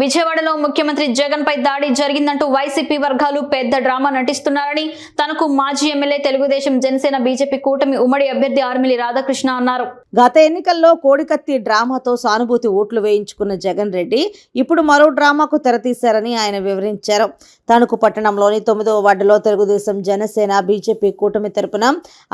విజయవాడలో ముఖ్యమంత్రి జగన్ పై దాడి జరిగిందంటూ వైసీపీ వర్గాలు పెద్ద డ్రామా నటిస్తున్నారని తనకు మాజీ ఎమ్మెల్యే తెలుగుదేశం జనసేన బీజేపీ కూటమి ఉమ్మడి అభ్యర్థి ఆర్మిలి రాధాకృష్ణ అన్నారు. గత ఎన్నికల్లో కోడికత్తి డ్రామాతో సానుభూతి ఓట్లు వేయించుకున్న జగన్ రెడ్డి ఇప్పుడు మరో డ్రామాకు తెరతీశారని ఆయన వివరించారు. తణుకు పట్టణంలోని 9వ వార్డులో తెలుగుదేశం జనసేన బీజేపీ కూటమి తరపున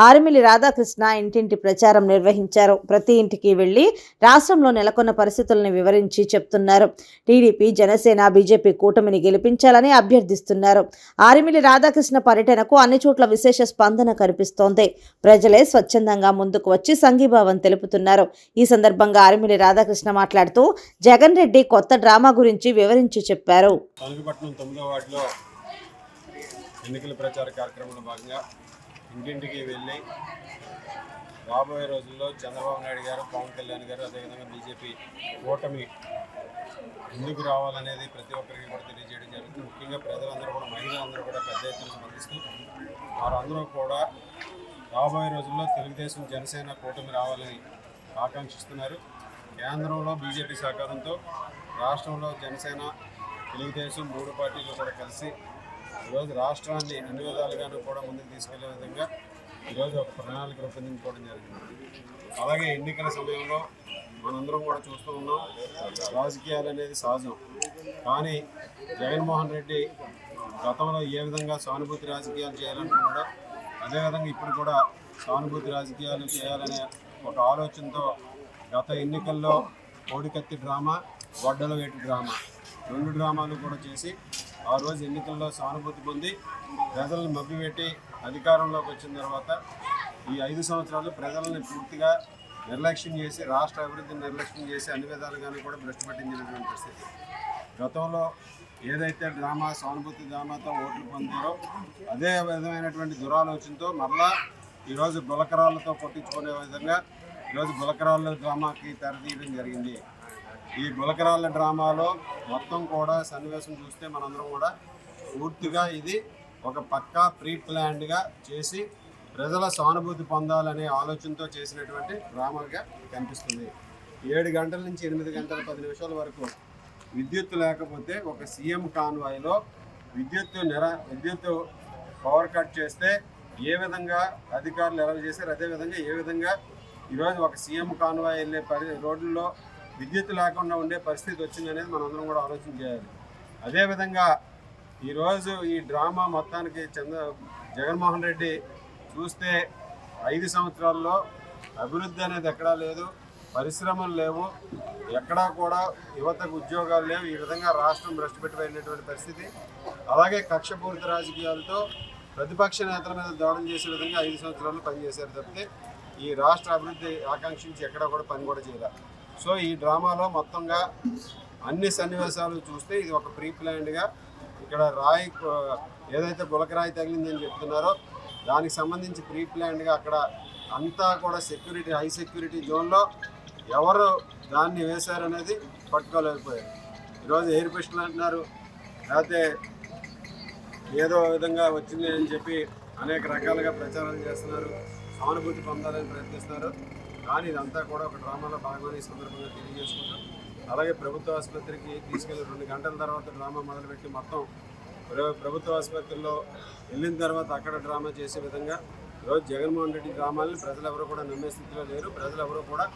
ఆర్మిలి రాధాకృష్ణ ఇంటింటి ప్రచారం నిర్వహించారు. ప్రతి ఇంటికి వెళ్లి రాష్ట్రంలో నెలకొన్న పరిస్థితులను వివరించి చెప్తున్నారు. టీడీపీ జనసేన బీజేపీ కూటమిని గెలిపించాలని అభ్యర్థిస్తున్నారు. ఆర్మిలి రాధాకృష్ణ పర్యటనకు అన్ని చోట్ల విశేష స్పందన కనిపిస్తోంది. ప్రజలే స్వచ్ఛందంగా ముందుకు వచ్చి సంఘీభావం తెలుపుతున్నారు. ఈ సందర్భంగా ఆర్మిలి రాధాకృష్ణ మాట్లాడుతూ జగన్ రెడ్డి కొత్త డ్రామా గురించి వివరించి చెప్పారు. ఎన్నికల ప్రచార కార్యక్రమంలో భాగంగా ఇంటింటికి వెళ్ళి రాబోయే రోజుల్లో చంద్రబాబు నాయుడు గారు, పవన్ కళ్యాణ్ గారు, అదేవిధంగా బీజేపీ కూటమి ముందుకు రావాలనేది ప్రతి ఒక్కరికి కూడా తెలియజేయడం జరుగుతుంది. ముఖ్యంగా ప్రజలందరూ కూడా, మహిళలందరూ కూడా పెద్ద ఎత్తున స్పందిస్తూ వారందరూ కూడా రాబోయే రోజుల్లో తెలుగుదేశం జనసేన కూటమి రావాలని ఆకాంక్షిస్తున్నారు. కేంద్రంలో బీజేపీ సహకారంతో రాష్ట్రంలో జనసేన తెలుగుదేశం 3 పార్టీలు కూడా కలిసి ఈరోజు రాష్ట్రాన్ని అన్ని విధాలుగాను కూడా ముందుకు తీసుకెళ్లే విధంగా ఈరోజు ఒక ప్రణాళిక రూపొందించుకోవడం జరిగింది. అలాగే ఎన్నికల సమయంలో మనందరం కూడా చూస్తూ ఉన్నాం, రాజకీయాలు అనేది సహజం. కానీ జగన్మోహన్ రెడ్డి గతంలో ఏ విధంగా సానుభూతి రాజకీయాలు చేయాలనుకున్నాడో అదేవిధంగా ఇప్పుడు కూడా సానుభూతి రాజకీయాలు చేయాలనే ఒక ఆలోచనతో గత ఎన్నికల్లో కోడికత్తి డ్రామా, గొడ్డల వేటు డ్రామా 2 డ్రామాలు కూడా చేసి ఆ రోజు ఎన్నికల్లో సానుభూతి పొంది ప్రజలను మభ్యపెట్టి అధికారంలోకి వచ్చిన తర్వాత ఈ 5 సంవత్సరాలు ప్రజలను పూర్తిగా నిర్లక్ష్యం చేసి, రాష్ట్ర అభివృద్ధిని నిర్లక్ష్యం చేసి అన్ని విధాలుగానే కూడా భ్రష్టు పట్టించినటువంటి పరిస్థితి. గతంలో ఏదైతే డ్రామా, సానుభూతి డ్రామాతో ఓట్లు పొందారో అదే విధమైనటువంటి దురాలోచనతో మరలా ఈరోజు గులకరాలతో కొట్టించుకునే విధంగా ఈరోజు గులకరాళ్ళ డ్రామాకి తెరతీయడం జరిగింది. ఈ గులకరాళ్ళ డ్రామాలో మొత్తం కూడా సన్నివేశం చూస్తే మనందరం కూడా పూర్తిగా ఇది ఒక పక్కా ప్రీ ప్లాన్డ్గా చేసి ప్రజల సానుభూతి పొందాలనే ఆలోచనతో చేసినటువంటి డ్రామాగా కనిపిస్తుంది. 7 గంటల నుంచి 8 గంటల 10 నిమిషాల వరకు విద్యుత్ లేకపోతే ఒక సీఎం కాన్వాయ్లో విద్యుత్ పవర్ కట్ చేస్తే ఏ విధంగా అధికారులు ఎలా చేశారు, అదేవిధంగా ఏ విధంగా ఈరోజు ఒక సీఎం కాన్వాయ్ వెళ్ళే రోడ్లలో విద్యుత్ లేకుండా ఉండే పరిస్థితి వచ్చిందనేది మనందరం కూడా ఆలోచన చేయాలి. అదేవిధంగా ఈరోజు ఈ డ్రామా మొత్తానికి జగన్మోహన్ రెడ్డి చూస్తే 5 సంవత్సరాల్లో అభివృద్ధి అనేది ఎక్కడా లేదు, పరిశ్రమలు లేవు, ఎక్కడా కూడా యువతకు ఉద్యోగాలు లేవు. ఈ విధంగా రాష్ట్రం భ్రష్టు పెట్టిపోయినటువంటి పరిస్థితి. అలాగే కక్షపూరిత రాజకీయాలతో ప్రతిపక్ష నేతల మీద దాడులు చేసే విధంగా 5 సంవత్సరాలు పనిచేశారు తప్పితే ఈ రాష్ట్ర అభివృద్ధి ఆకాంక్షించి ఎక్కడా కూడా పని కూడా చేయాలి. సో ఈ డ్రామాలో మొత్తంగా అన్ని సన్నివేశాలు చూస్తే ఇది ఒక ప్రీ ప్లాన్డ్గా ఇక్కడ రాయి ఏదైతే గులకరాయి తగిలిందని చెప్తున్నారో దానికి సంబంధించి ప్రీ ప్లాన్డ్గా అక్కడ అంతా కూడా సెక్యూరిటీ, హై సెక్యూరిటీ జోన్లో ఎవరు దాన్ని వేశారనేది పట్టుకోలేకపోయారు. ఈరోజు ఎయిర్ పిస్టల్ అంటున్నారు, లేకపోతే ఏదో విధంగా వచ్చింది అని చెప్పి అనేక రకాలుగా ప్రచారాలు చేస్తున్నారు, సానుభూతి పొందాలని ప్రయత్నిస్తున్నారు. కానీ ఇదంతా కూడా ఒక డ్రామాలో భాగమని ఈ సందర్భంగా తెలియజేసుకుంటాం. అలాగే ప్రభుత్వ ఆసుపత్రికి తీసుకెళ్ళి 2 గంటల తర్వాత డ్రామా మొదలుపెట్టి మొత్తం ప్రభుత్వ ఆసుపత్రిలో వెళ్ళిన తర్వాత అక్కడ డ్రామా చేసే విధంగా ఈరోజు జగన్మోహన్ రెడ్డి డ్రామాలని ప్రజలు ఎవరు కూడా నమ్మే స్థితిలో లేరు. ప్రజలు ఎవరు కూడా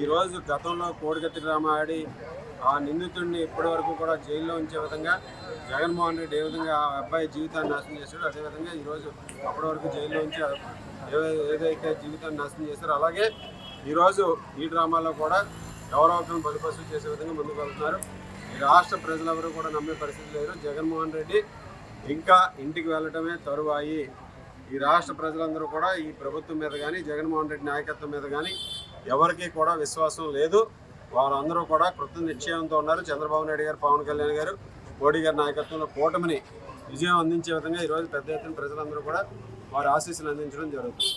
ఈరోజు గతంలో కోడికత్తి డ్రామా ఆడి ఆ నిందితుడిని ఇప్పటి వరకు కూడా జైల్లో ఉంచే విధంగా జగన్మోహన్ రెడ్డి ఏ విధంగా ఆ అబ్బాయి జీవితాన్ని నాశనం చేశాడో అదేవిధంగా ఈరోజు అప్పటి వరకు జైల్లో ఉంచి ఏదైతే జీవితాన్ని నాశనం చేశారో అలాగే ఈరోజు ఈ డ్రామాలో కూడా ఎవరో ఒకరిని బలిపశువు చేసే విధంగా ముందుకు వెళ్తున్నారు. ఈ రాష్ట్ర ప్రజలెవరూ కూడా నమ్మే పరిస్థితి లేదు. జగన్మోహన్ రెడ్డి ఇంకా ఇంటికి వెళ్ళటమే తరువాయి. ఈ రాష్ట్ర ప్రజలందరూ కూడా ఈ ప్రభుత్వం మీద కానీ, జగన్మోహన్ రెడ్డి నాయకత్వం మీద కానీ ఎవరికీ కూడా విశ్వాసం లేదు. వారందరూ కూడా కృత నిశ్చయంతో ఉన్నారు. చంద్రబాబు నాయుడు గారు, పవన్ కళ్యాణ్ గారు, మోడీ గారి నాయకత్వంలో కూటమిని విజయం అందించే విధంగా ఈరోజు పెద్ద ఎత్తున ప్రజలందరూ కూడా వారి ఆశీస్సులు అందించడం జరుగుతుంది.